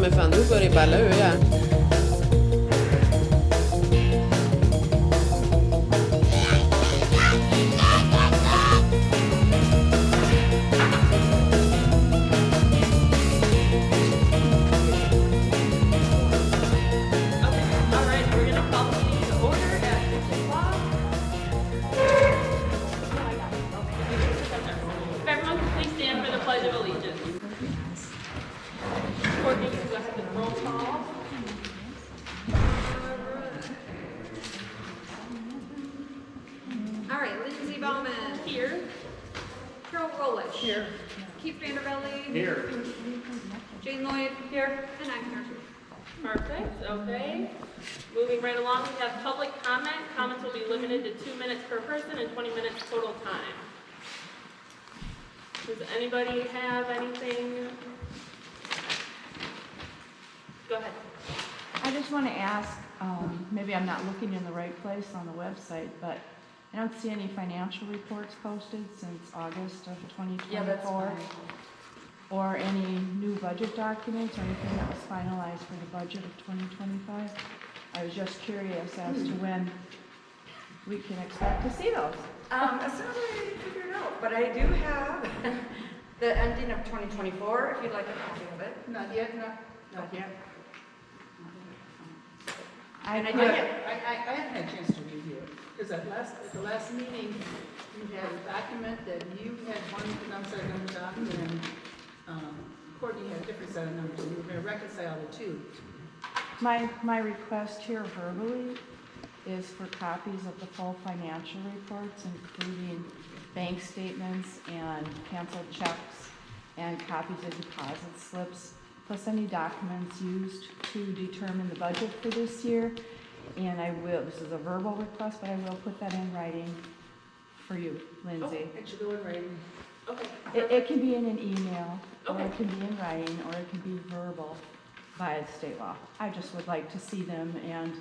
kommer fan nu börjar det balla ur, ja. Here. Keith Vandervelli. Here. Jane Lloyd. Here. And I'm here. Perfect, okay. Moving right along, we have public comment. Comments will be limited to 2 minutes per person and 20 minutes total time. Does anybody have anything? Go ahead. I just want to ask, maybe I'm not looking in the right place on the website, but I don't see any financial reports posted since August of 2024. Yeah, that's fine. Or any new budget documents or anything that was finalized for the budget of 2025. I was just curious as to when we can expect to see those. As soon as I figure it out, but I do have the ending of 2024, if you'd like a copy of it. Not yet, not yet. I I haven't had a chance to review it, because at the last meeting, you had a document that you had one set of numbers on, and Courtney had a different set of numbers, and you were going to reconcile the two. My request here verbally is for copies of the full financial reports, including bank statements and canceled checks and copies of deposit slips, plus any documents used to determine the budget for this year. And I will, this is a verbal request, but I will put that in writing for you, Lindsay. It should go in writing. Okay. It can be in an email, or Okay. it can be in writing, or it can be verbal by state law. I just would like to see them and,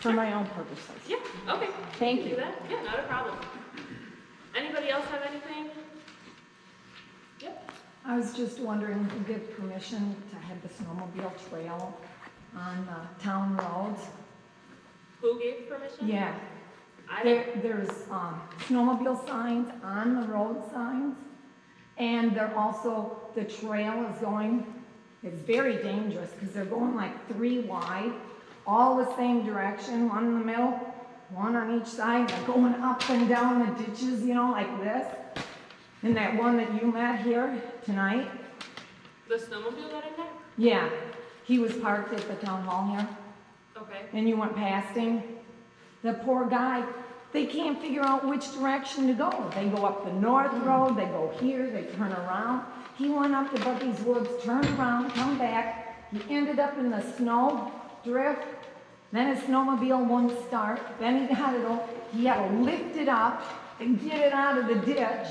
for my own purposes. Yeah, okay. Thank We can you. do that. Yeah, not a problem. Anybody else have anything? Yep. I was just wondering if you give permission to have the snowmobile trail on the town roads. Who gave permission? Yeah, I didn't. there's snowmobile signs on the road signs, and they're also, the trail is going, it's very dangerous because they're going like 3 wide, all the same direction, one in the middle, one on each side, they're going up and down the ditches, you know, like this. And that one that you met here tonight, The snowmobile that I met? yeah, he was parked at the town hall here, Okay. and you went past him. The poor guy, they can't figure out which direction to go. They go up the north road, they go here, they turn around. He went up to Bucky's Woods, turned around, come back. He ended up in the snow drift. Then his snowmobile wouldn't start. Then he had to lift it up and get it out of the ditch.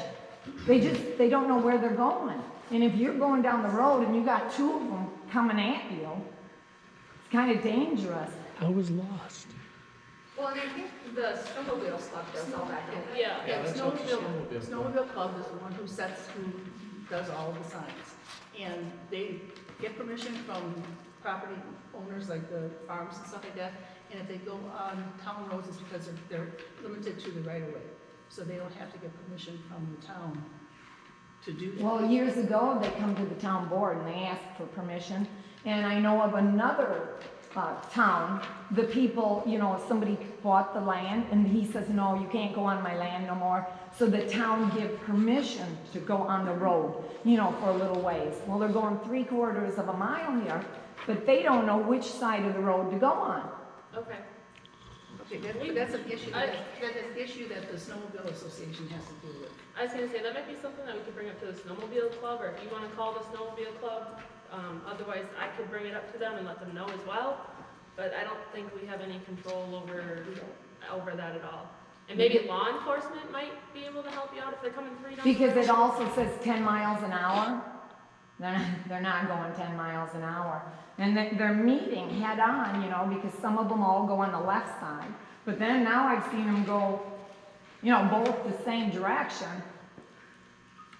They don't know where they're going. And if you're going down the road and you got 2 of them coming at you, it's kind of dangerous. I was lost. Well, and I think the snowmobile stuff does all that, don't it? Yeah. Yeah, Snowmobile Club is the one who does all of the signs. And they get permission from property owners, like the farms and stuff like that. And if they go on town roads, it's because they're limited to the right of way. So they don't have to get permission from the town to do that. Well, years ago, they come to the town board and they ask for permission. And I know of another town, the people, you know, somebody bought the land and he says, no, you can't go on my land no more. So the town give permission to go on the road, you know, for a little ways. Well, they're going 3/4 of a mile here, but they don't know which side of the road to go on. Okay. Okay, that's an issue, that's an issue that the Snowmobile Association has to deal with. I was gonna say, that might be something that we could bring up to the snowmobile club, or if you wanna call the snowmobile club. Otherwise, I could bring it up to them and let them know as well. But I don't think we have any control over that at all. And maybe law enforcement might be able to help you out if they're coming 3 down the Because it road. also says 10 miles an hour. They're not going 10 miles an hour. And they're meeting head on, you know, because some of them all go on the left side. But then now I've seen them go, you know, both the same direction.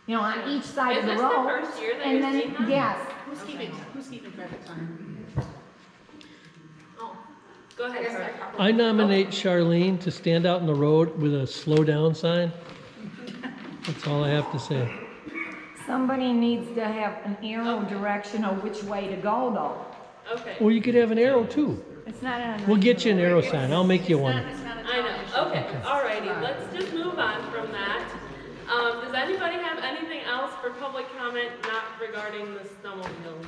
You know, on each side Is of the this road. the first year that And you're then, seeing that? yes, Who's keeping track of time? Oh, Go I ahead, guess Carter. I probably. I nominate Charlene to stand out in the road with a slow down sign. That's all I have to say. Somebody needs to have an arrow direction of which way to go though. Okay, Well, you could have an arrow too. It's not on. We'll get you an arrow sign. I'll make you one. It's not a I town know, issue. okay, alrighty, let's just move on from that. Does anybody have anything else for public comment not regarding the snowmobiles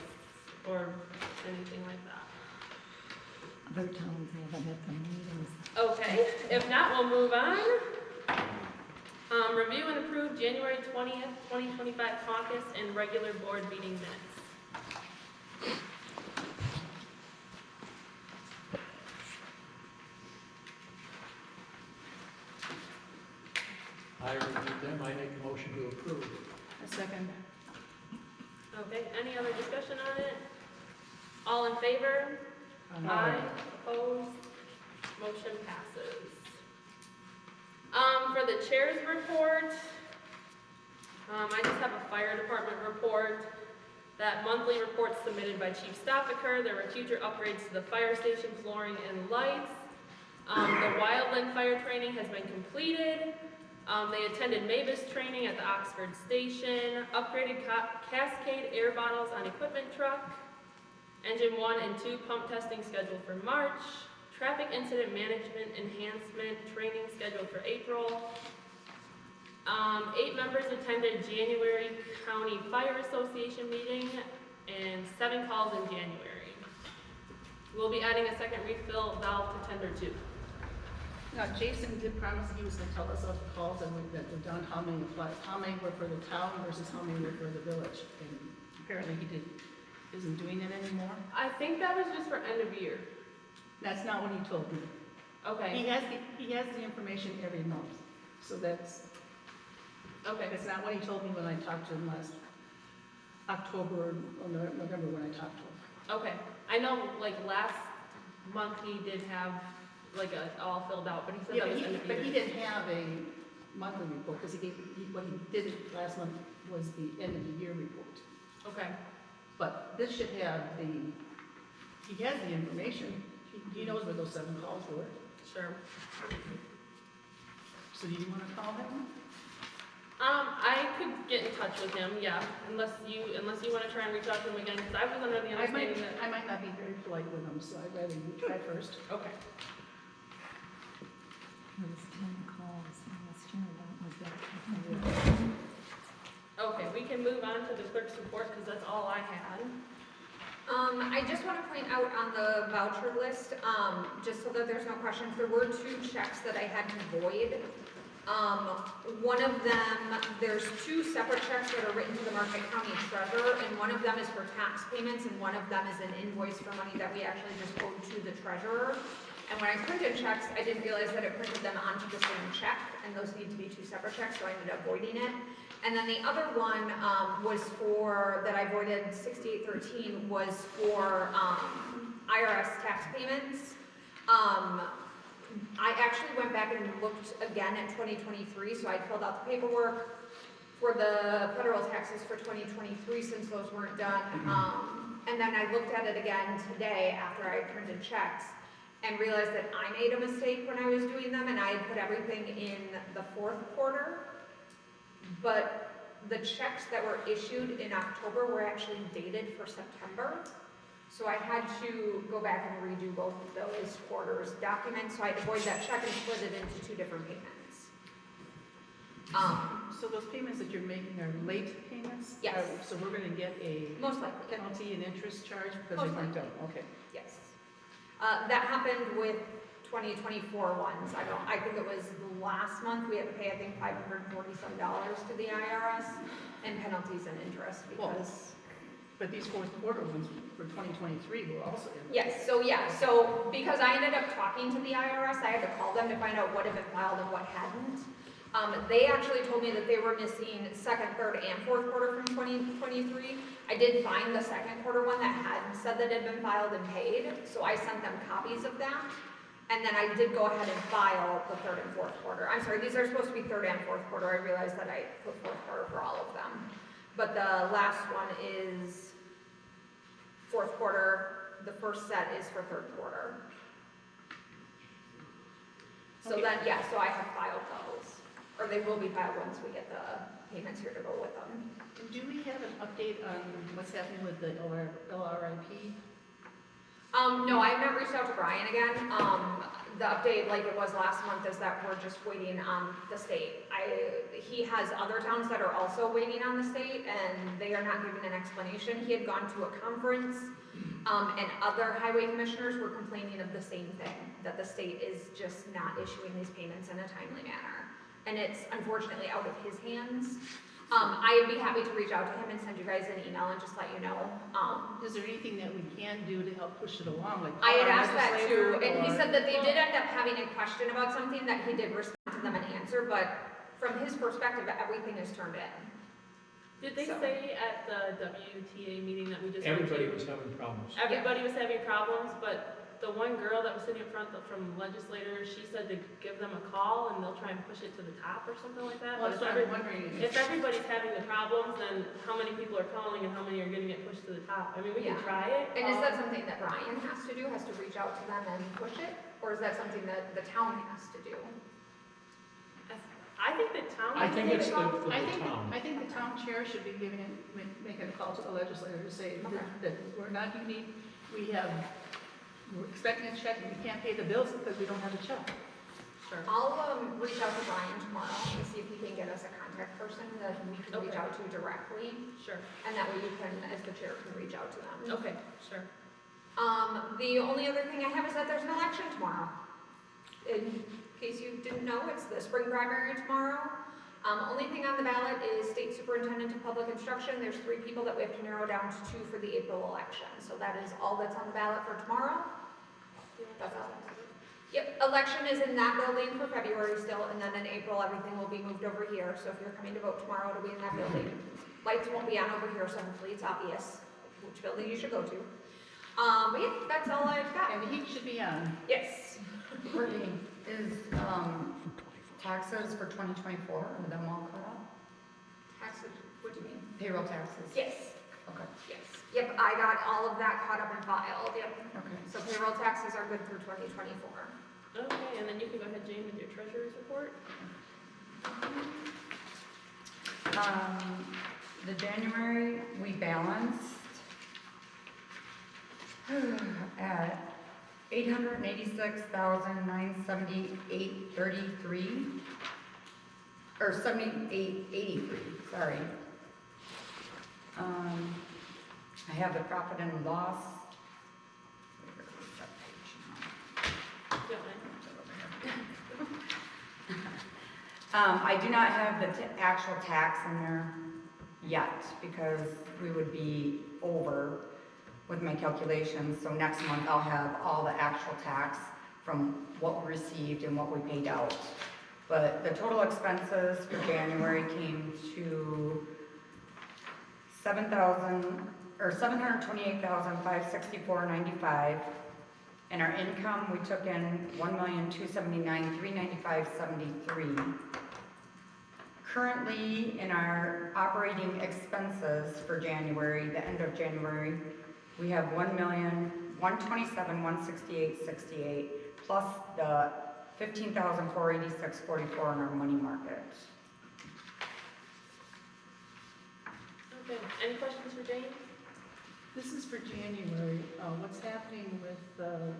or anything like that? Other towns have it at the meetings. Okay, if not, we'll move on. Review and approve January 20th, 2025 caucus and regular board meeting minutes. I reviewed them, I make a motion to approve. A second. Okay, any other discussion on it? All in favor? Aye. Opposed? Motion passes. For the chair's report, I just have a fire department report. That monthly report submitted by Chief Stoffaker. There were future upgrades to the fire station flooring and lights. The wildland fire training has been completed. They attended Mavis training at the Oxford station. Upgraded Cascade air bottles on equipment truck. Engine 1 and 2 pump testing scheduled for March. Traffic incident management enhancement training scheduled for April. 8 members attended January County Fire Association meeting and 7 calls in January. We'll be adding a second refill valve to tender 2. Now, Jason did promise he was gonna tell us of the calls that were done, how many were for the town versus how many were for the village. And apparently he isn't doing it anymore. I think that was just for end of year. That's not what he told me. Okay, He has the information every month. So that's okay, not what he told me when I talked to him last October or November when I talked to him. okay. I know, like, last month he did have, like, all filled out, but he said Yeah, that was end of but he year. didn't have a monthly report because what he did last month was the end of the year report. Okay, But this should have he has the information. He knows where those 7 calls were. sure. So do you want to call him? I could get in touch with him, yeah, unless you want to try and reach out to him again, because I was under the understanding that. I might not be very polite with him, so I'd rather you try first. Okay. There was 10 calls last year, that was that. Okay, we can move on to the clerk's report, because that's all I had. I just want to point out on the voucher list, just so that there's no questions, there were 2 checks that I had to void. One of them, there's 2 separate checks that are written to the Marquette County Treasurer, and one of them is for tax payments, and one of them is an invoice for money that we actually just owed to the treasurer. And when I printed checks, I didn't realize that it printed them onto the same check, and those need to be 2 separate checks, so I ended up voiding it. And then the other one was for, that I voided 6813, was for IRS tax payments. I actually went back and looked again at 2023, so I filled out the paperwork for the federal taxes for 2023 since those weren't done. And then I looked at it again today after I printed checks and realized that I made a mistake when I was doing them, and I had put everything in the 4th quarter. But the checks that were issued in October were actually dated for September. So I had to go back and redo both of those quarters documents, so I had to void that check and split it into 2 different payments. So those payments that you're making are late payments? Yes. So we're going to get a Most likely, penalty and interest charge because Most they weren't likely. done? Okay. yes. That happened with 2024 ones. I think it was last month, we had to pay, I think, $540 some to the IRS and penalties and interest because. But these 4th quarter ones for 2023 were also in. Yes, so because I ended up talking to the IRS, I had to call them to find out what had been filed and what hadn't. They actually told me that they were missing 2nd, 3rd, and 4th quarter from 2023. I did find the 2nd quarter one that had said that it had been filed and paid, so I sent them copies of that. And then I did go ahead and file the 3rd and 4th quarter. I'm sorry, these are supposed to be 3rd and 4th quarter. I realized that I put 4th quarter for all of them. But the last one is fourth quarter, the first set is for third quarter. So Okay. then, yeah, so I have filed those, or they will be filed once we get the payments here to go with them. And do we have an update on what's happening with the LRIP? No, I have not reached out to Brian again. The update, like it was last month, is that we're just waiting on the state. He has other towns that are also waiting on the state, and they are not giving an explanation. He had gone to a conference, and other highway commissioners were complaining of the same thing, that the state is just not issuing these payments in a timely manner. And it's unfortunately out of his hands. I'd be happy to reach out to him and send you guys an email and just let you know. Is there anything that we can do to help push it along, like? I had call our asked that legislator too, and he or- said that they did end up having a question about something that he did respond to them and answer, but from his perspective, everything is turned in. Did they So- say at the WTA meeting that we just went Everybody to? was having problems. Everybody was having problems, but the one girl that was sitting up front from legislators, she said to give them a call and they'll try and push it to the top or something like that. Well, But that's what I'm wondering. if everybody's having the problems, then how many people are calling and how many are getting it pushed to the top? I mean, we can Yeah. try it. And is that something that Brian has to do, has to reach out to them and push it? Or is that something that the town has to do? I think the town. I think it's the I think, town. I think the town chair should be giving it, making a call to the legislator to say Okay. that we're not unique, we're expecting a check, and we can't pay the bills because we don't have a check. Sure. I'll reach out to Brian tomorrow and see if he can get us a contact person that we can reach Okay. out to directly. Sure. And that way you can, as the chair, can reach out to them. Okay, sure. The only other thing I have is that there's an election tomorrow. In case you didn't know, it's the spring primary tomorrow. Only thing on the ballot is state superintendent of public instruction. There's 3 people that we have to narrow down to 2 for the April election. So that is all that's on the ballot for tomorrow. That's all. Yep, election is in that building for February still, and then in April, everything will be moved over here. So if you're coming to vote tomorrow, it'll be in that building. Lights won't be on over here, so hopefully it's obvious which building you should go to. But yeah, that's all I've got. And the heat should be on. Yes. Courtney, is taxes for 2024, are them all caught up? Taxes, what do you mean? Payroll taxes? Yes, Okay, yes. Yep, I got all of that caught up and filed, yep. okay. So payroll taxes are good through 2024. Okay, and then you can go ahead, Jane, with your treasurer's report. The January, we balanced at $886,978.33, or 78.83, sorry. I have the profit and loss. Don't mind. I do not have the actual tax in there yet, because we would be over with my calculations, so next month I'll have all the actual tax from what we received and what we paid out. But the total expenses for January came to $728,564.95, and our income, we took in $1,279,395.73. Currently, in our operating expenses for January, the end of January, we have $1,127,168.68, plus the $15,486.44 in our money market. Okay, any questions for Jane? This is for January. What's happening with the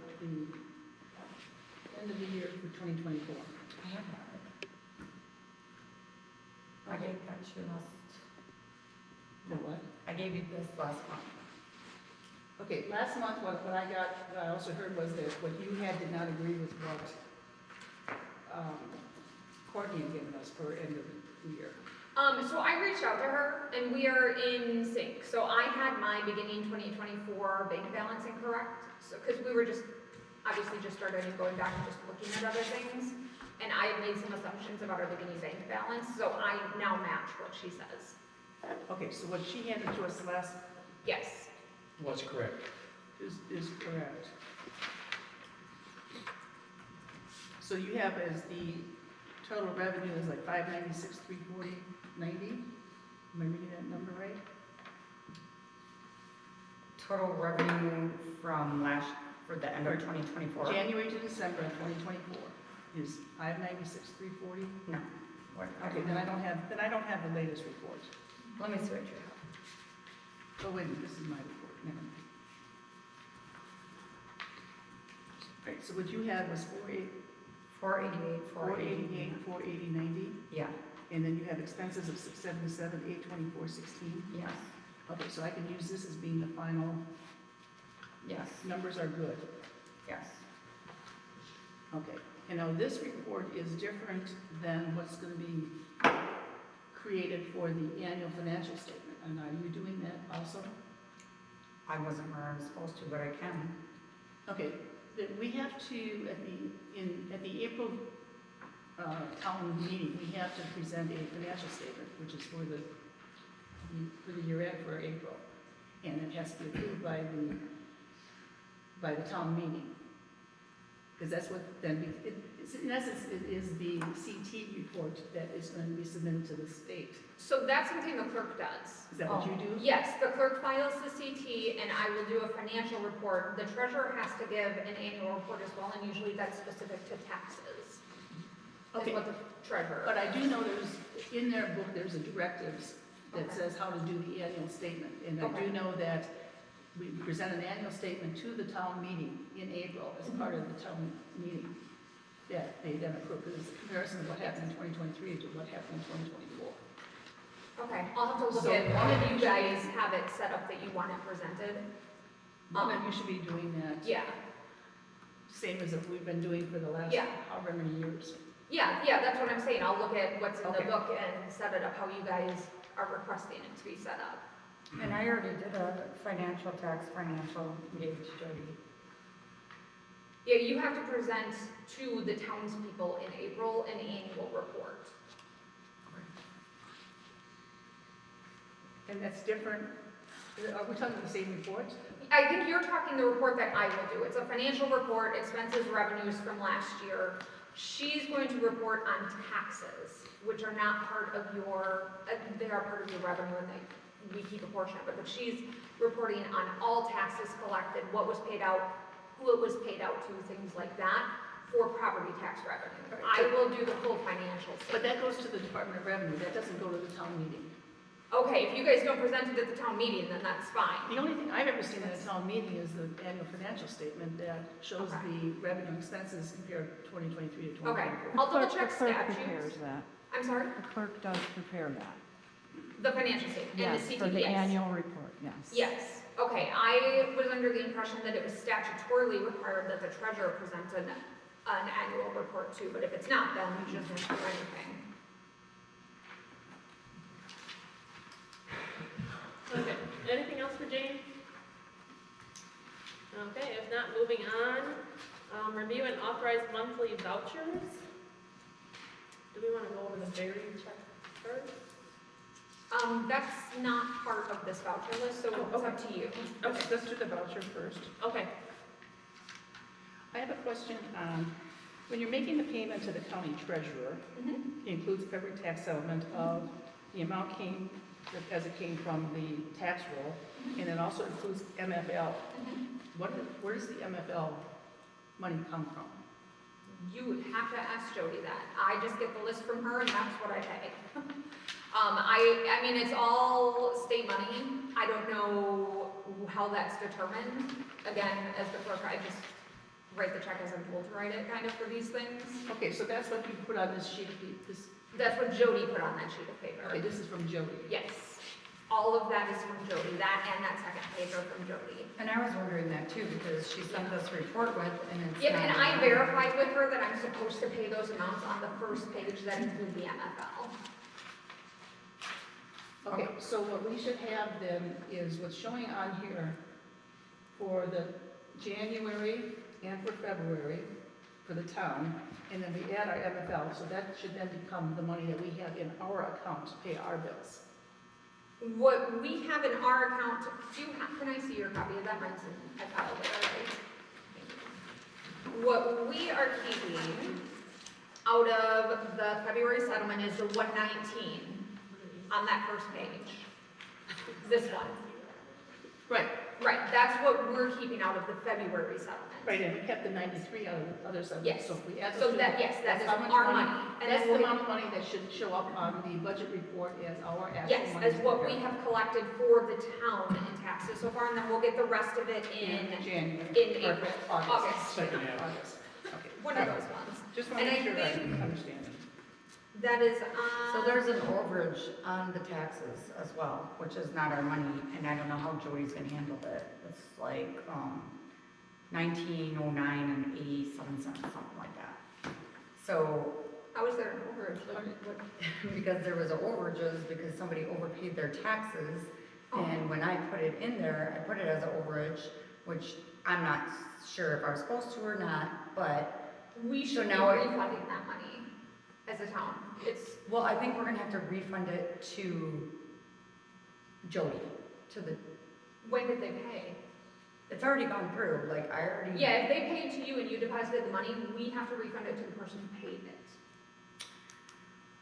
end of the year for 2024? I have that. I gave that to you last, The what? I gave you this last month. Okay, last month, what I got, what I also heard was that what you had did not agree with what Courtney had given us for end of the year. So I reached out to her and we are in sync. So I had my beginning 2024 bank balance incorrect. So, cause we were just, obviously just started and going back and just looking at other things. And I had made some assumptions about our beginning bank balance, so I now match what she says. Okay, so what she handed to us last Yes. What's correct? is correct. So you have as the total revenue is like 596,340.90? Am I reading that number right? Total revenue from for the end of 2024? January to December of 2024 is 596,340. No. What? Okay, then I don't have the latest report. Let me see what you have. Oh, wait, a minute, this is my report, never mind. Right, so what you had was 488, 488, 480, 90, Yeah, and then you have expenses of 677, 824, 16. yes, Okay, so I can use this as being the final, yes, numbers are good. yes. Okay, and now this report is different than what's gonna be created for the annual financial statement, and are you doing that also? I wasn't where I was supposed to, but I can. Okay, then we have to, at the April, town meeting, we have to present a financial statement, which is for the year end for April. And it has to be approved by the town meeting. Because that's what then, in essence, it is the CT report that is going to be submitted to the state. So that's something the clerk does. Is that what you do? Yes, the clerk files the CT and I will do a financial report. The treasurer has to give an annual report as well, and usually that's specific to taxes. Okay. Is what the treasurer. But I do know in their book, there's a directives that Okay. says how to do the annual statement. And I Okay. do know that we present an annual statement to the town meeting in April as part of the town meeting that they then approve. Because it's a comparison of what happened in 2023 to what happened in 2024. Okay, I'll have to look So at, one one of of you you guys have it set up that you want it presented. One of you should be doing that, Yeah, same as if we've been doing for the last Yeah. however many years. yeah, that's what I'm saying. I'll look at what's in the Okay. book and set it up how you guys are requesting it to be set up. And I already did a financial gauge, Jody. Yeah, you have to present to the townspeople in April an annual report. And that's different, are we talking the same report? I think you're talking the report that I will do. It's a financial report, expenses, revenues from last year. She's going to report on taxes, which are not part of your, they are part of your revenue and we keep a portion of it, but she's reporting on all taxes collected, what was paid out, who it was paid out to, things like that, for property tax revenue. Right. I will do the full financial But statement. that goes to the Department of Revenue, that doesn't go to the town meeting. Okay, if you guys don't present it at the town meeting, then that's fine. The only thing I've ever seen at a town meeting is the annual financial statement that shows Okay. the revenue and expenses compared 2023 to Okay, 2024. I'll double The check clerk prepares statutes. that. I'm sorry, The clerk does prepare that. the financial statement and Yes, the CT, for the yes. annual report, yes. Yes, okay, I was under the impression that it was statutorily required that the treasurer present an annual report too, but if it's not, then we just don't do anything. Okay, anything else for Jane? Okay, if not, moving on, review and authorize monthly vouchers. Do we want to go over the ferry check first? That's not part of this voucher list, so Oh, it's up to you. Okay, let's do the voucher first. Okay, I have a question on, when you're making the payment to the county treasurer, Mhm. it includes every tax settlement of the amount as it came from the tax roll, and it also includes MFL. Where does the MFL money come from? You would have to ask Jody that. I just get the list from her and that's what I pay. I mean, it's all state money. I don't know how that's determined. Again, as the clerk, I just write the check as I'm told to write it kind of for these things. Okay, so that's what you put on this sheet of paper. That's what Jody put on that sheet of Okay, paper. this is from Jody. Yes, all of that is from Jody, that and that second page are from Jody. And I was wondering that too, because she sent this report with, and it's Yep, not and in I there. verified with her that I'm supposed to pay those amounts on the first page that include the MFL. Okay, so what we should have then is what's showing on here for the January and for February for the town, and then we add our MFL, so that should then become the money that we have in our account to pay our bills. What we have in our account, can I see your copy of that? Mine's in, I filed it already. What we are keeping out of the February settlement is the 119 on that first page. This one. Right, right, that's what we're keeping out of the February settlement. Right, and we kept the 93 out of the other seven. Yes. So if we add So those two, that, yes, that that's is how much our money. And That's then the we'll amount of money that should show up on the budget report as our actual yes, money. as what we have collected for the town in taxes so far, and then we'll get the rest of it in January. in or April, August. August. Second half. August, okay. One of those ones. Just want to And make I sure I think- understand it. That is, So there's an overage on the taxes as well, which is not our money, and I don't know how Jody's gonna handle it. It's like, 1909 and 87 cents, something like that. So, how is there an overage? Like, what- because there was overages, because somebody overpaid their taxes, and when I put it in there, I put it as an overage, which I'm not sure if I was supposed to or not, but, We So should be now it- refunding that money as a town. It's, well, I think we're gonna have to refund it to Jody, to the, when did they pay? it's already gone through, like, I already. Yeah, if they paid to you and you deposited the money, we have to refund it to the person who paid it.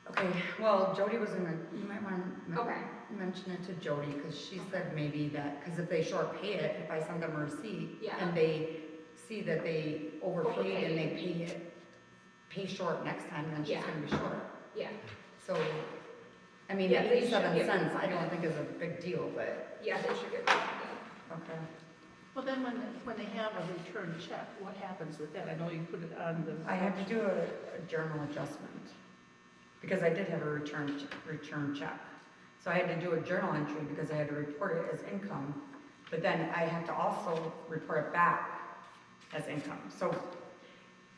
Okay, well, Jody was gonna, you might want to Okay. mention it to Jody, because she said maybe that, because if they short pay it, if I send them a receipt, Yeah. and they see that they overpaid and they pay short next time, then she's Yeah. gonna be short. Yeah, So, I mean, Yeah, they should 87 get cents, I refunded. don't think is a big deal, but, yeah, they should get refunded. okay. Well, then when they have a return check, what happens with that? I know you put it on the. I had to do a journal adjustment, because I did have a return check. So I had to do a journal entry because I had to report it as income, but then I have to also report it back as income. So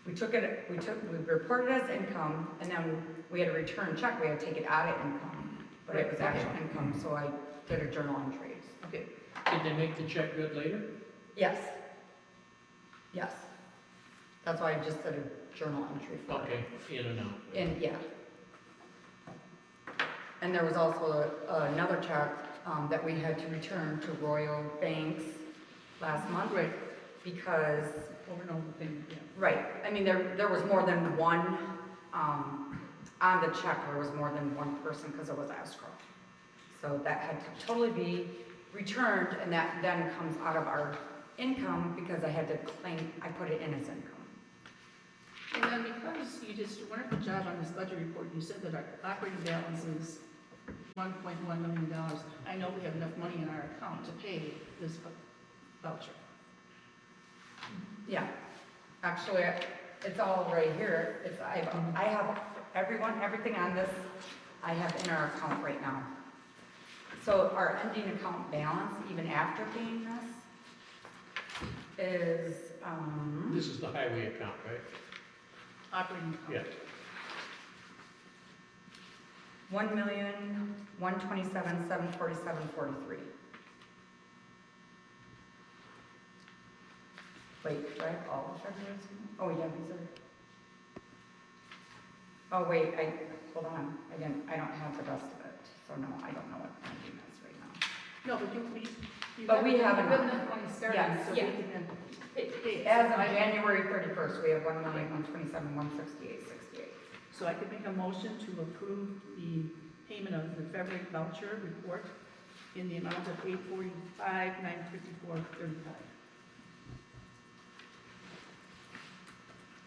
we reported it as income, and then we had a return check, we had to take it out of income, but it was actual income, so I did a journal entry. Okay, Did they make the check good later? Yes. Yes. That's why I just did a journal entry for it. Okay, in and out. And, yeah. And there was also another check that we had to return to Royal Banks last month. Right. Because, over and over thing, yeah. right, I mean, there was more than one, on the check, there was more than one person because it was escrow. So that had to totally be returned, and that then comes out of our income because I had to claim, I put it in as income. And then because you did a wonderful job on this budget report, you said that our operating balance is $1.1 million. I know we have enough money in our account to pay this voucher. Yeah, actually, it's all right here. I have everything on this, I have in our account right now. So our ending account balance, even after paying this, is, This is the highway account, right? Operating account. Yeah. 1,127,747.43. Wait, do I have all the February's? Oh, yeah, these are. Oh, wait, hold on, I don't have the rest of it, so no, I don't know what I'm doing this right now. No, but We have enough. enough money started, Yes. so we Yeah. can then pay. As of January 31st, we have 1,127,168.68. So I could make a motion to approve the payment of the February voucher report in the amount of $845,954.35.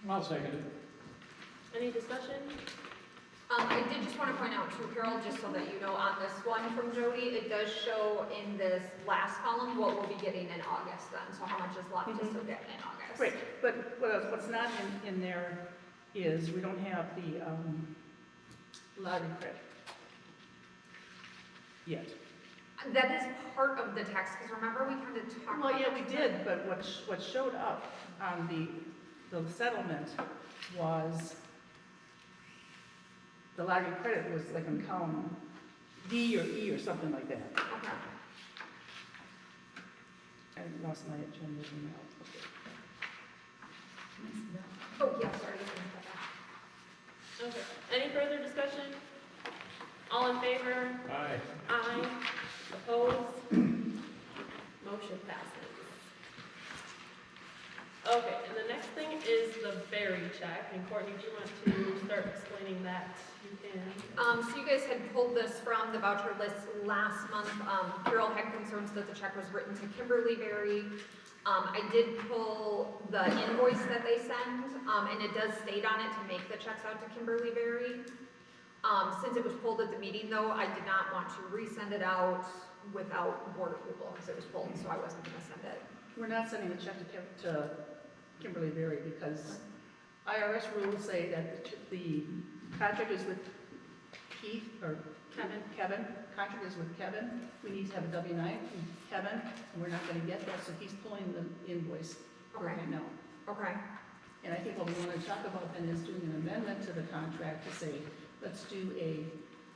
I'll second it. Any discussion? I did just want to point out too, Carol, just so that you know, on this one from Jody, it does show in this last column what we'll be getting in August then, so how much is left to still get in August. Right, but what's not in there is we don't have the lottery credit yet. That is part of the text, because remember we kind of talked about. Well, yeah, we that. did, but what showed up on the settlement was the lottery credit was like in column D or E or something like that. Okay. I lost my agenda now. Oh, yeah, sorry. Okay. Any further discussion? All in favor? Aye. Aye. Opposed? Motion passes. Okay, and the next thing is the berry check, and Courtney, do you want to start explaining that? You can. So you guys had pulled this from the voucher list last month. Carol had concerns that the check was written to Kimberly Berry. I did pull the invoice that they send, and it does state on it to make the checks out to Kimberly Berry. Since it was pulled at the meeting though, I did not want to resend it out without board approval, because it was pulled, so I wasn't gonna send it. We're not sending the check to Kimberly Berry because IRS rules say that the contract is with Keith, or Kevin, contract is with Kevin. We need to have a W-9 from Kevin, and we're not gonna get that, so he's pulling the invoice Okay. right now. Okay, And I think what we want to talk about then is doing an amendment to the contract to say, let's do a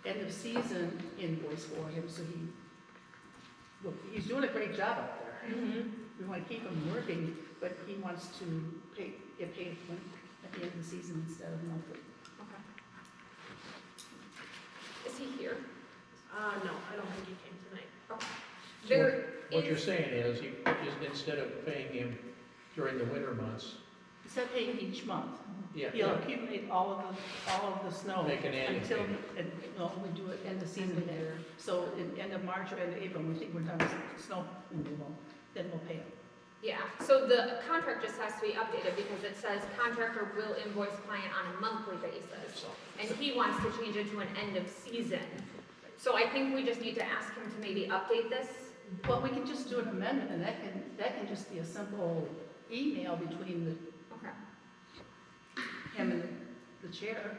end of season invoice for him, so look, he's doing a great job out there. We want to keep him working, but he wants to get paid at the end of the season instead of monthly. okay. Is he here? No, I don't think he came tonight. Okay. So There what you're is, saying is, you just, instead of paying him during the winter months, Instead of paying each month, yeah, he'll accumulate all of the snow Make an annual until, payment. we do it end of season there. So in end of March or end of April, we think we're done with snow removal, then we'll pay him. yeah, so the contract just has to be updated because it says contractor will invoice client on a monthly basis. And he wants to change it to an end of season. So I think we just need to ask him to maybe update this. Well, we can just do an amendment, and that can just be a simple email between Okay. him and the chair.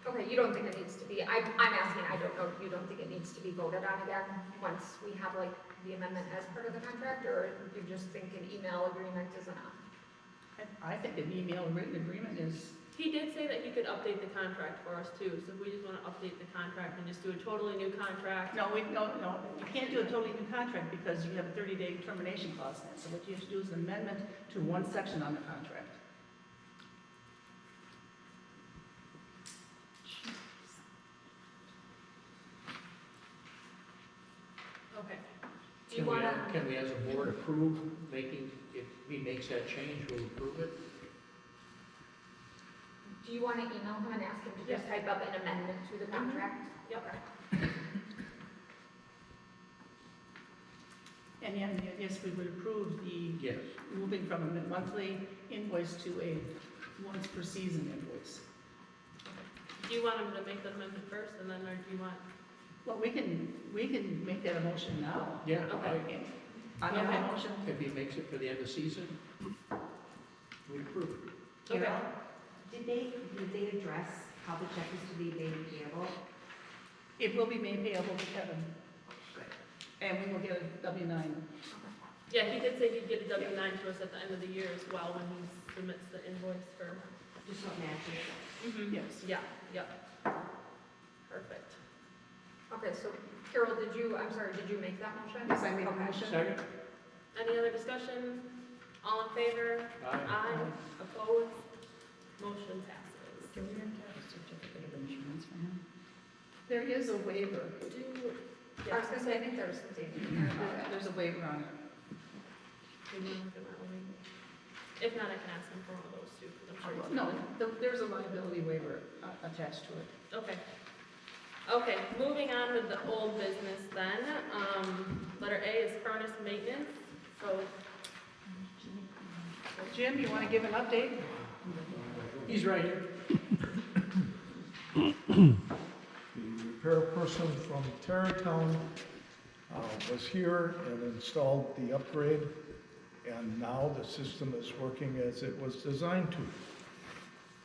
Okay, you don't think it needs to be, I'm asking, I don't know, you don't think it needs to be voted on again once we have like the amendment as part of the contract, or you just think an email agreement is enough? I think an email written agreement is, He did say that he could update the contract for us too, so if we just want to update the contract and just do a totally new contract. no, you can't do a totally new contract because you have a 30-day termination clause in it. So what you have to do is an amendment to one section on the contract. Okay. Do you wanna, can we as a board approve making, if he makes that change, we'll approve it? do you wanna email him and ask him to just type up an amendment to the contract? Yep. And then, yes, we would approve the Yes. moving from a monthly invoice to a once per season invoice. Do you want him to make the amendment first, and then, or do you want? Well, we can make that a motion now. Yeah, Okay. I make a motion. if he makes it for the end of season, we approve it. Okay. Carol, did they address how the check is to be made payable? It will be made payable to Kevin. And we will get a W-9. Yeah, he did say he'd get a W-9 to us at the end of the year as well when he submits the invoice for. Just so it matches. Yes. Yeah, yep. Perfect. Okay, so Carol, did you make that motion? Yes, I made a Okay. motion. Second? Any other discussion? All in favor? Aye. Aye. Opposed? Motion passes. Can we have a certificate of insurance for him? There is a waiver. I was gonna say, I think there was something in there about it. There's a waiver on it. Do you wanna look at that one? If not, I can ask him for one of those too, because I'm sure he's. No, there's a liability waiver attached to it. Okay. Okay, moving on with the old business then. Letter A is furnace maintenance, so. Jim, you want to give an update? He's right here. The repair person from Tarrytown was here and installed the upgrade, and now the system is working as it was designed to.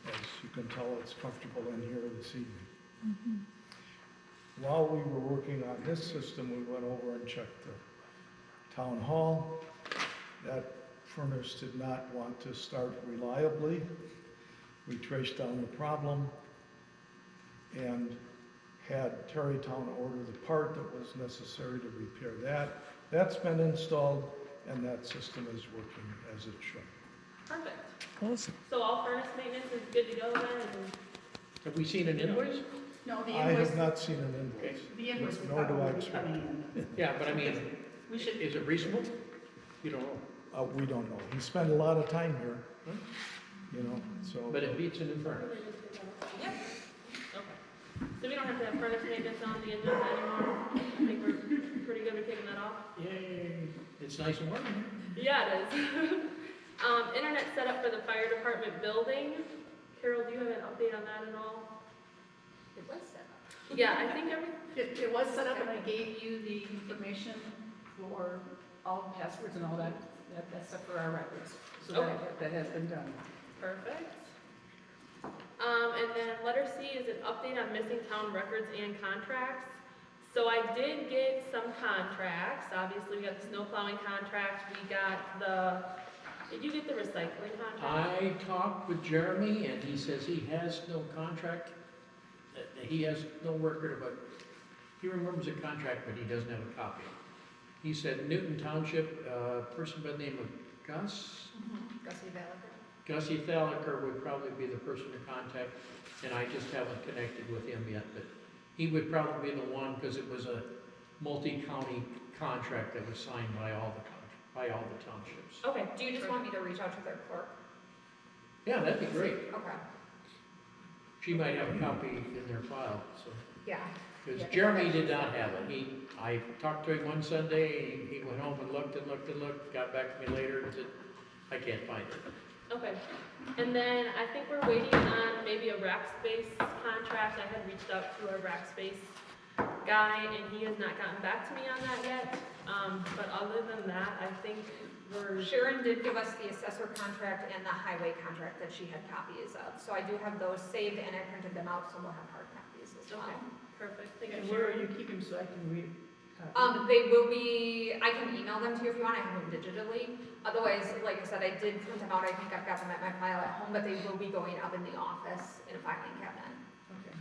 As you can tell, it's comfortable in here this evening. While we were working on this system, we went over and checked the town hall. That furnace did not want to start reliably. We traced down the problem and had Tarrytown order the part that was necessary to repair that. That's been installed, and that system is working as it should. Perfect. Awesome. So all furnace maintenance is good to go then? and- Have we seen an invoice? No, the I invoice, have not seen an invoice. the invoice will Nor do I probably be expect coming in. Yeah, but I mean, We should, is it reasonable? You don't know. We don't know. He spent a lot of time here, you know, so. But it beats a new furnace. Yep. Okay. So we don't have to have furnace maintenance on the agenda anymore? I think we're pretty good with taking that off? Yay, it's nice and warm in here. Yeah, it is. Internet setup for the fire department building. Carol, do you have an update on that at all? It was set up. Yeah, I think every, It was set up and I gave you the information for all passwords and all that stuff for our records. So Okay. that has been done. perfect. And then letter C is an update on missing town records and contracts. So I did get some contracts. Obviously, we got the snow plowing contract. We got the, did you get the recycling contract? I talked with Jeremy, and he says he has no contract, he has no record of it. He remembers a contract, but he doesn't have a copy. He said Newton Township, person by the name of Gus, Gussie Valliker. Gussie Thaliker would probably be the person to contact, and I just haven't connected with him yet, but he would probably be the one, because it was a multi-county contract that was signed by all the townships. Okay, do you just want me to reach out to their clerk? Yeah, that'd be great. Okay, She might have a copy in their file, so. yeah. Because Yeah. Jeremy did not have it. I talked to him one Sunday, he went home and looked, got back to me later and said, I can't find it. Okay. And then I think we're waiting on maybe a rack space contract. I had reached out to a rack space guy and he has not gotten back to me on that yet. But other than that, I think we're, Sharon did give us the assessor contract and the highway contract that she had copies of. So I do have those saved and I printed them out, so we'll have hard copies as well. okay, perfect. Thank And you, where are Sharon. you keeping so I can read? They will be, I can email them to you if you want, I have them digitally. Otherwise, like I said, I did print them out, I think I've got them at my file at home, but they will be going up in the office in a filing cabinet. Okay.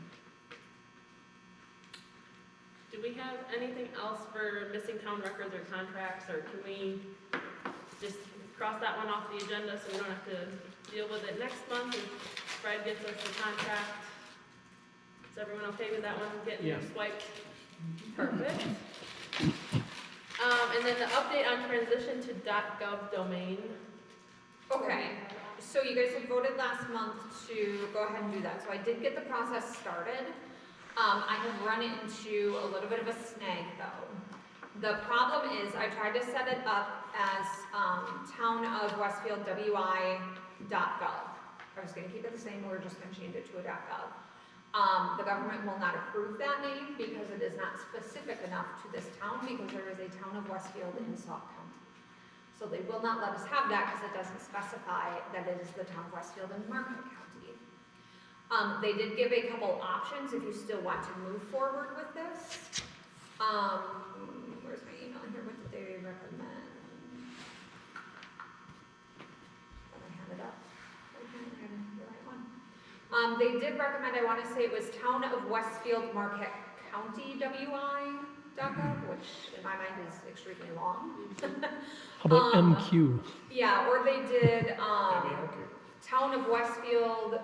Do we have anything else for missing town records or contracts, or can we just cross that one off the agenda so we don't have to deal with it next month if Fred gets us the contract? Is everyone okay with that one getting Yeah. swiped? Perfect. And then the update on transition to .gov domain. Okay, so you guys had voted last month to go ahead and do that, so I did get the process started. I have run into a little bit of a snag though. The problem is I tried to set it up as Town of Westfield WI.gov. I was gonna keep it the same, we're just gonna change it to a .gov. The government will not approve that name because it is not specific enough to this town because there is a Town of Westfield in Sauk County. So they will not let us have that because it doesn't specify that it is the Town of Westfield in Marquette County. They did give a couple options if you still want to move forward with this. Where's my email here? What did they recommend? Thought I had it up. Okay, I got the right one. They did recommend, I want to say it was Town of Westfield, Marquette County, WI.gov, which in my mind is extremely long. How about MQ? Yeah, or they did, Okay. Town of Westfield,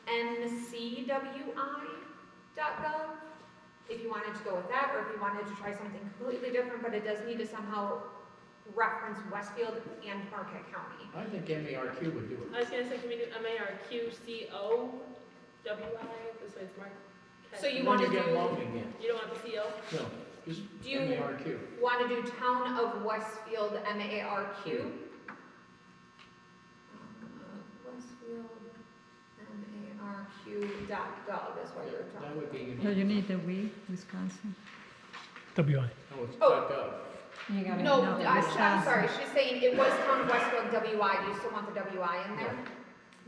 NCWI.gov, if you wanted to go with that, or if you wanted to try something completely different, but it does need to somehow reference Westfield and Marquette County. I think MARQ would do I was gonna say, can we do MARQCOWI? This way it's Marquette. So it. you And want to then you get do, long again. You don't want the CO? No, just Do you- MARQ. want to do Town of Westfield, MARQ? Westfield, MARQ.gov is what you're That talking would be No, unique. you need the we, Wisconsin. WI. No, it's Oh. .gov. You gotta No, know the I'm Wisconsin. sorry, she's saying it was Town of Westfield WI, do you still want the WI in there?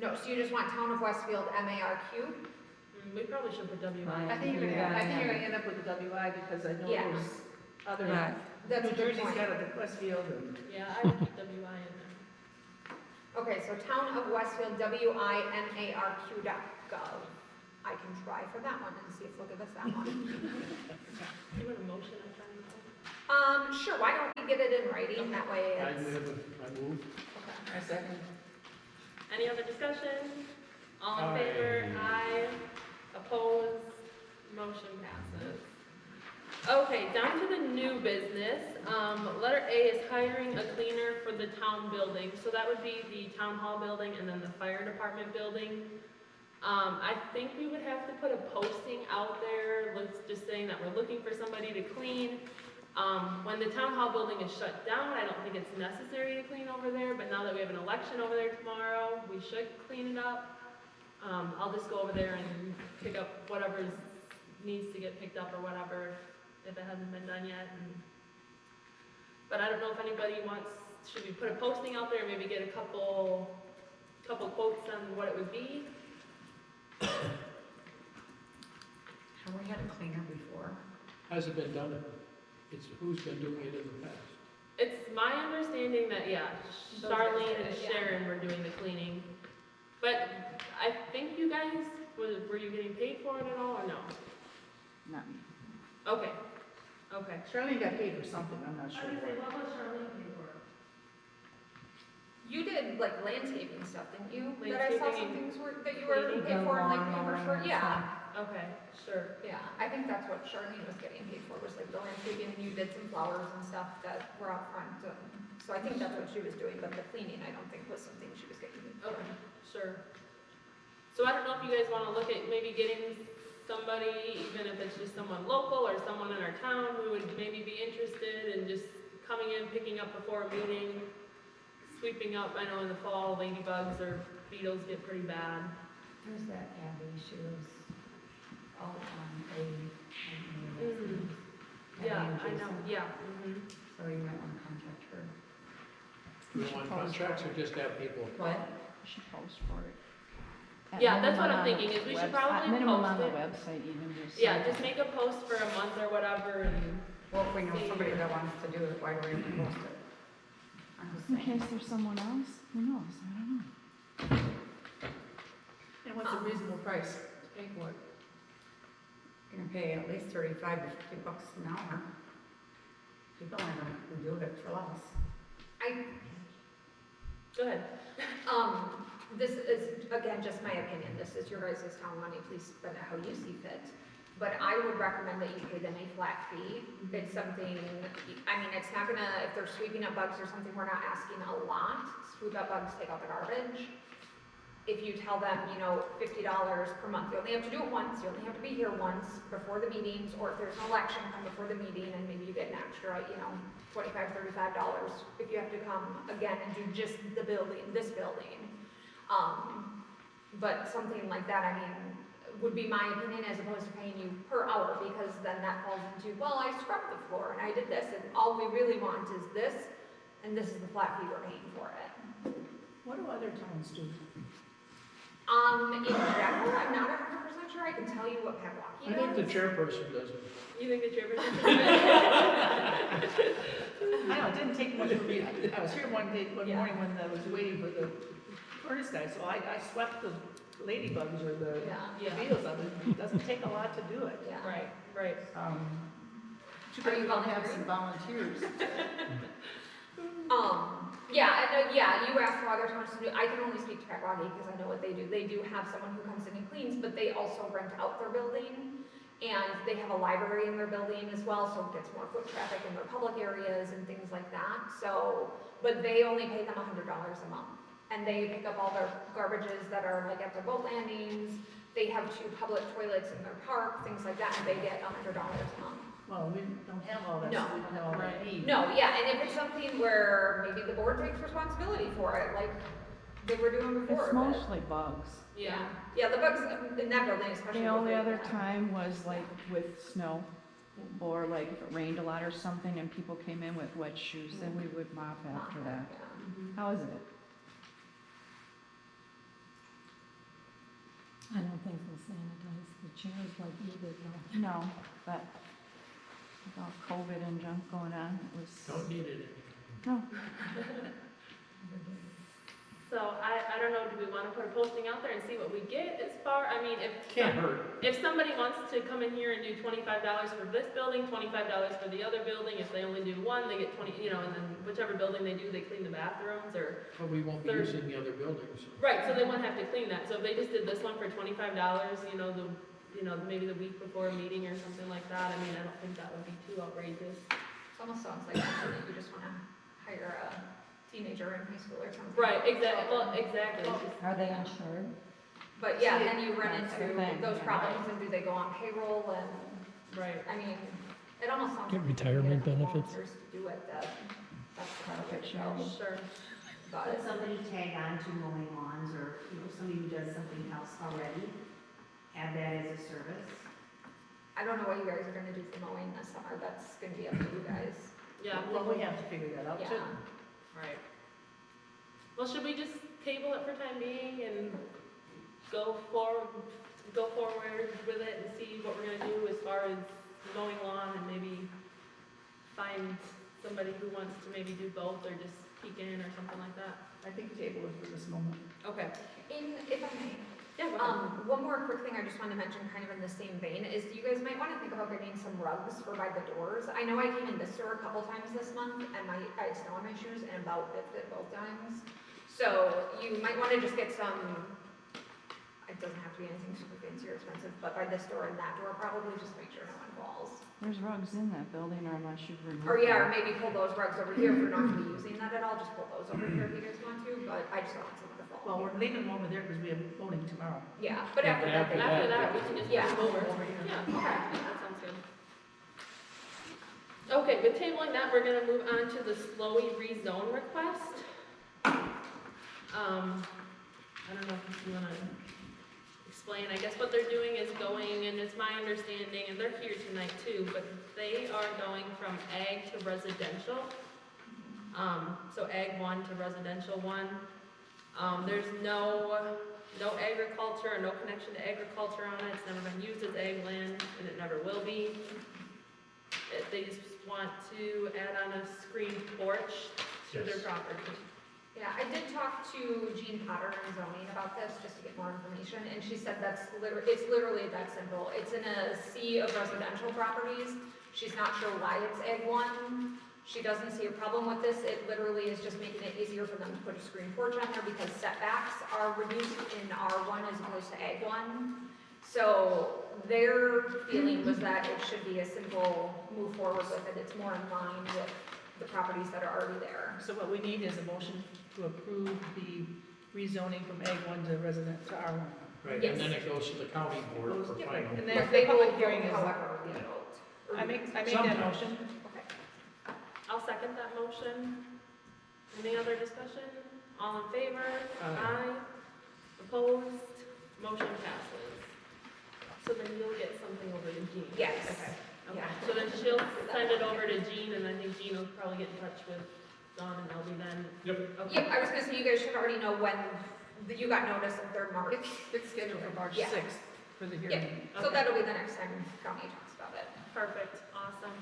No, so you just want Town of Westfield MARQ? We probably should put WI. Right. I think you're You gonna, gotta I think you're have gonna end up with the WI because I know Yeah. there's other, Right. That's a New good Jersey's point. got it, Westfield and. Yeah, I would keep WI in there. Okay, so Town of Westfield WIMARQ.gov. I can try for that one and see if they'll give us that one. You want a motion, I try and Sure, why don't we get it in writing, that way I it's. move. Okay. I second. Any other discussion? All in Aye. favor? Aye. Opposed? Motion passes. Okay, down to the new business. Letter A is hiring a cleaner for the town building. So that would be the town hall building and then the fire department building. I think we would have to put a posting out there, let's just saying that we're looking for somebody to clean. When the town hall building is shut down, I don't think it's necessary to clean over there, but now that we have an election over there tomorrow, we should clean it up. I'll just go over there and pick up whatever needs to get picked up or whatever, if it hasn't been done yet. But I don't know if anybody wants, should we put a posting out there, maybe get a couple quotes on what it would be? Have we had a cleaner before? Has it been done? It's who's been doing it in the past? It's my understanding that, yeah, Those guys Charlene did and it, yeah. Sharon were doing the cleaning. But I think you guys, were you getting paid for it at all or no? Not me. Okay, okay. Charlene got paid for something, I'm not sure. what was Charlene paid for? You did like landscaping stuff, didn't you? That I saw some Landscaping things that you were cleaning. paid for and like The we were lawnmower for, and yeah. Okay, sure. Yeah, I think that's what Charlene was getting paid for, was like the landscaping, and you did some flowers and stuff that were out front. So I think that's what she was doing, but the cleaning, I don't think was something she was getting paid for. Okay, sure. So I don't know if you guys wanna look at maybe getting somebody, even if it's just someone local or someone in our town who would maybe be interested in just coming in, picking up before a meeting, sweeping up. I know in the fall, ladybugs or beetles get pretty bad. There's that Abby, she was all on A. Yeah, I know, yeah. So you might want to contact her. Do you want contracts or just have people? What? We should post for it. At Yeah, that's minimum what I'm on the thinking, is we should webs- at probably minimum post on the it. website even, just. Yeah, just make a post for a month or whatever and, Well, if we know somebody that wants to do it, why do we have to post it? I'm just In saying. case there's someone else, who knows, I don't know. And what's a reasonable price to pay for it? You're gonna pay at least 35 to 50 bucks an hour. People aren't gonna do it for less. go ahead. This is, again, just my opinion, this is your guys' town money, please spend it how you see fit. But I would recommend that you pay them a flat fee. It's something, I mean, it's not gonna, if they're sweeping up bugs or something, we're not asking a lot. Sweep up bugs, take out the garbage. If you tell them, you know, $50 per month, you only have to do it once, you only have to be here once before the meetings, or if there's an election, come before the meeting, and maybe you get an extra, you know, $25, $35 if you have to come again and do just the building, this building. But something like that, I mean, would be my opinion, as opposed to paying you per hour, because then that falls into, well, I scrubbed the floor and I did this, and all we really want is this, and this is the flat fee we're paying for it. What do other towns do? In general, I'm not 100% sure, I can tell you what I Pewaukee think the does. chairperson does it. You think the chairperson? I know, it didn't take much for me. I was here one Yeah. morning when I was waiting for the furnace guy, so I swept the ladybugs or the Yeah, beetles of it. It doesn't take a lot to do it. yeah. Right, right. Too Are bad you we don't have volunteering? some volunteers. Yeah, and, yeah, you asked how other towns do, I can only speak to Pewaukee because I know what they do. They do have someone who comes in and cleans, but they also rent out their building. And they have a library in their building as well, so it gets more foot traffic in their public areas and things like that. So, but they only pay them $100 a month. And they pick up all their garbages that are like at their boat landings. They have 2 public toilets in their park, things like that, and they get $100 a month. Well, we don't have all that, No. so we don't have all that need. No, yeah, and if it's something where maybe the board takes responsibility for it, like they were doing before. It's but- mostly bugs. Yeah. Yeah, the bugs in that building especially. The were only big, other yeah. time was like with snow, or like if it rained a lot or something and people came in with wet shoes, then we would mop after that. Yeah. How is it? I don't think they'll sanitize the chairs like you did, though. No, but with all COVID and junk going on, it was, Don't need it. no. So I don't know, do we want to put a posting out there and see what we get as far, I mean, Can't hurt. if somebody wants to come in here and do $25 for this building, $25 for the other building, if they only do one, they get 20, you know, and then whichever building they do, they clean the bathrooms or, But we won't be using the other buildings. right, so they wouldn't have to clean that. So if they just did this one for $25, you know, you know, maybe the week before a meeting or something like that. I mean, I don't think that would be too outrageous. It almost sounds like something that you just wanna hire a teenager in high school or something. Right, exactly, well, exactly. It's just- Are they insured? But yeah, then you run That's the into thing, those yeah. problems, and do they go on payroll, and, Right. I mean, it almost sounds. Get like if you retirement get benefits. volunteers to do it, that's kind of Benefit way to sharing. go. Sure. But, Let somebody tag on to mowing lawns, or, you know, somebody who does something else already, add that as a service. I don't know what you guys are gonna do for mowing this summer, that's gonna be up to you guys. Yeah, Well, we have to figure that out too. Yeah, right. Well, should we just table it for time being and go forward with it and see what we're gonna do as far as mowing lawn, and maybe find somebody who wants to maybe do both or just peek in or something like that? I think table it for this moment. Okay. if I may, Yeah, go ahead. one more quick thing I just wanted to mention, kind of in the same vein, is you guys might wanna think about getting some rugs for by the doors. I know I came in this store a couple times this month, and I had snow on my shoes and about biffed it both times. So you might wanna just get some, it doesn't have to be anything super fancy or expensive, but by this door and that door, probably just make sure no one falls. There's rugs in that building, or unless you've removed Or yeah, or them. maybe pull those rugs over here if you're not gonna be using that at all, just pull those over here if you guys want to, but I just don't want someone to fall. Well, we're leaving them over there because we have voting tomorrow. Yeah, but Yeah, after but that, after they. After that, we can just Yeah. move over. Over here. Yeah, okay, that sounds good. Okay, with tabling that, we're gonna move on to the Slowey rezone request. I don't know if you wanna explain, I guess what they're doing is going, and it's my understanding, and they're here tonight too, but they are going from ag to residential. So ag 1 to residential 1. There's no agriculture, or no connection to agriculture on it, it's never been used as ag land, and it never will be. They just want to add on a screened porch to their Yes. property. Yeah, I did talk to Jean Potter in zoning about this, just to get more information, and she said it's literally that simple. It's in a sea of residential properties. She's not sure why it's ag 1. She doesn't see a problem with this. It literally is just making it easier for them to put a screen porch on there because setbacks are reduced in R1 as opposed to ag 1. So their feeling was that it should be a simple move forward with it. It's more in line with the properties that are already there. So what we need is a motion to approve the rezoning from ag 1 to resident to R1. Right, Yes. and then it goes to the county board for Yep, final. and But then they the will public hearing vote is. however we vote. I make that Sometimes. motion. Okay. I'll second that motion. Any other discussion? All in favor? Aye. Opposed? Motion passes. So then you'll get something over to Jean? Yes. Okay. Okay, Yeah. so then she'll send it over to Jean, and I think Jean will probably get in touch with Dawn and Elby then. Yep. Okay. Yep, I was gonna say, you guys should already know when you got notice of their March. It's scheduled for March Yeah. 6th for the hearing. So Okay. that'll be the next time county talks about it. Perfect, awesome.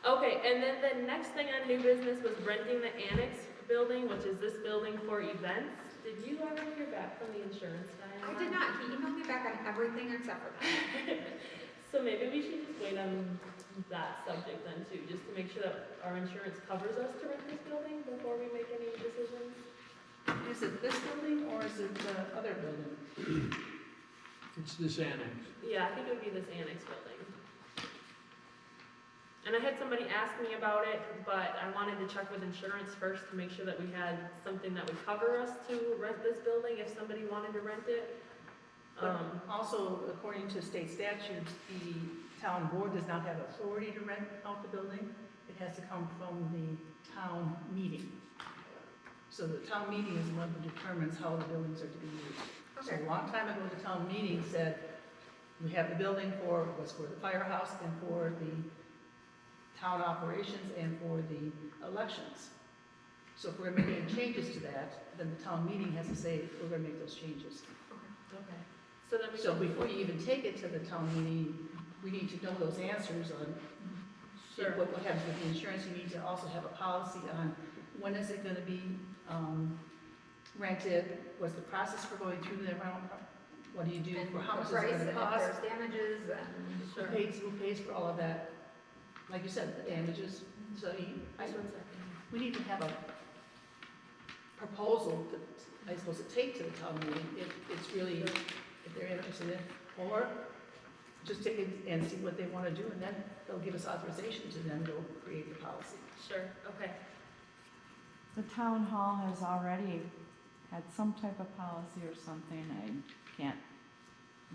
Okay, and then the next thing on new business was renting the annex building, which is this building for events. Did you ever hear back from the insurance guy I on did that? not, he emailed me back on everything except for that. So maybe we should just wait on that subject then too, just to make sure that our insurance covers us to rent this building before we make any decisions. Is it this building or is it the other building? It's this annex. Yeah, I think it would be this annex building. And I had somebody ask me about it, but I wanted to check with insurance first to make sure that we had something that would cover us to rent this building if somebody wanted to rent it. But also, according to state statutes, the town board does not have authority to rent out the building. It has to come from the town meeting. So the town meeting is the one who determines how the buildings are to be used. So Okay. a long time ago, the town meeting said, we have the building was for the firehouse and for the town operations and for the elections. So if we're making any changes to that, then the town meeting has to say, we're gonna make those changes. Okay. So then we So can, before you even take it to the town meeting, we need to know those answers on Sure. what happens with the insurance. You need to also have a policy on when is it gonna be, rented, what's the process for going through the rental, what do you do, And for how the much is price, it and gonna if cost? there's damages, and sure. Who pays for all of that? Like you said, the damages, so Just 1 second. we need to have a proposal that I suppose to take to the town meeting if it's really, if they're interested in, or just take it and see what they wanna do, and then they'll give us authorization to then go create the policy. Sure, okay. The town hall has already had some type of policy or something, I can't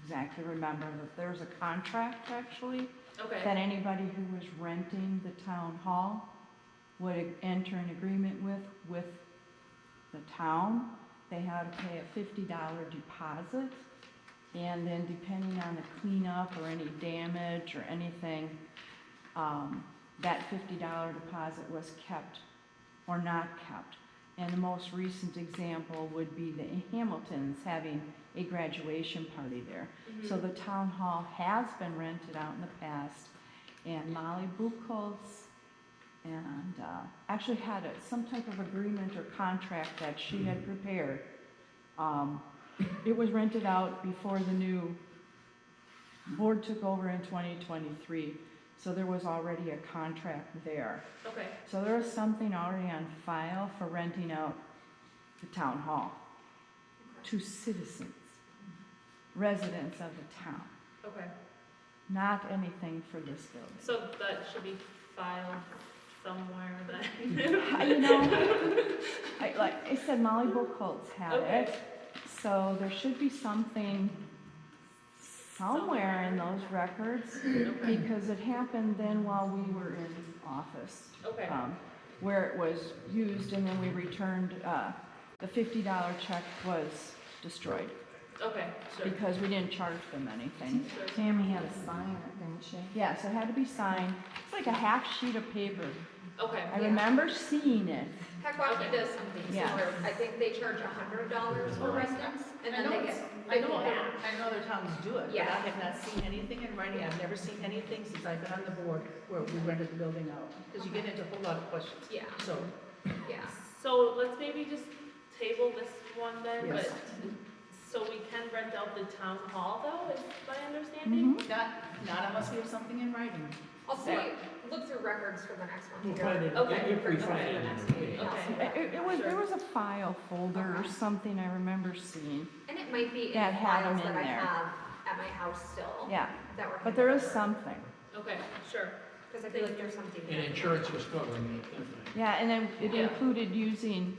exactly remember, but there's a contract actually Okay, that anybody who was renting the town hall would enter an agreement with the town. They had to pay a $50 deposit, and then depending on the cleanup or any damage or anything, that $50 deposit was kept or not kept. And the most recent example would be the Hamiltons having a graduation party there. So the town hall has been rented out in the past, and Molly Buchholz and actually had some type of agreement or contract that she had prepared. It was rented out before the new board took over in 2023, so there was already a contract there. okay, So there was something already on file for renting out the town hall to citizens, residents of the town, okay. not anything for this building. So that should be filed somewhere then? You know, like I said, Molly Buchholz had Okay. it, so there should be something somewhere in those records, Okay, because it happened then while we were in office. okay, Where it was used and then we returned, the $50 check was destroyed okay, sure. because we didn't charge them anything. Sure. Tammy had to sign it, didn't she? Yes, it had to be signed. It's like a half sheet of paper. Okay, I remember seeing it. Pequawty does something Yeah. similar. I think they charge $100 for residents, and then they get I know, 50 back. I know other towns do it, but I Yeah. have not seen anything in writing, I've never seen anything since I've been on the board where we rented the building out, because you get into a whole lot of questions. Yeah, So, yeah. so let's maybe just table this one then, Yes. but, so we can rent out the town hall though, is my understanding? Mhm. not unless we have something in writing. I'll see, look through records for the next one. We'll here. find it, Okay. if we For find the it. next meeting, I'll Okay. see that. It was, there was a file folder or something I remember seeing. And it might be in That the had 'em files in that I there. have at my house still. Yeah, That were. but there is something. Okay, sure. Because I feel like there's something. And insurance was covering it, definitely. Yeah, and then it Yeah. included using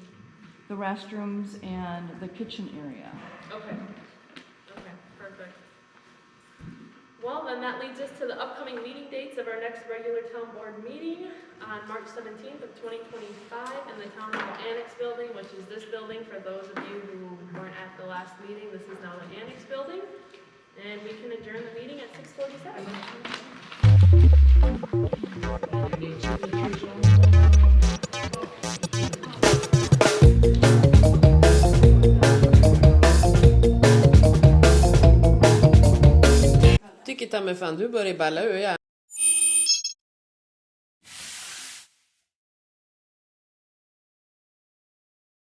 the restrooms and the kitchen area. Okay, okay, perfect. Well, then that leads us to the upcoming meeting dates of our next regular town board meeting on March 17th of 2025 in the Town Hall Annex Building, which is this building. For those of you who weren't at the last meeting, this is now the Annex Building. And we can adjourn the meeting at 6:47. You need signatures on Tycker ta mig fan du börjar balla ur, ja.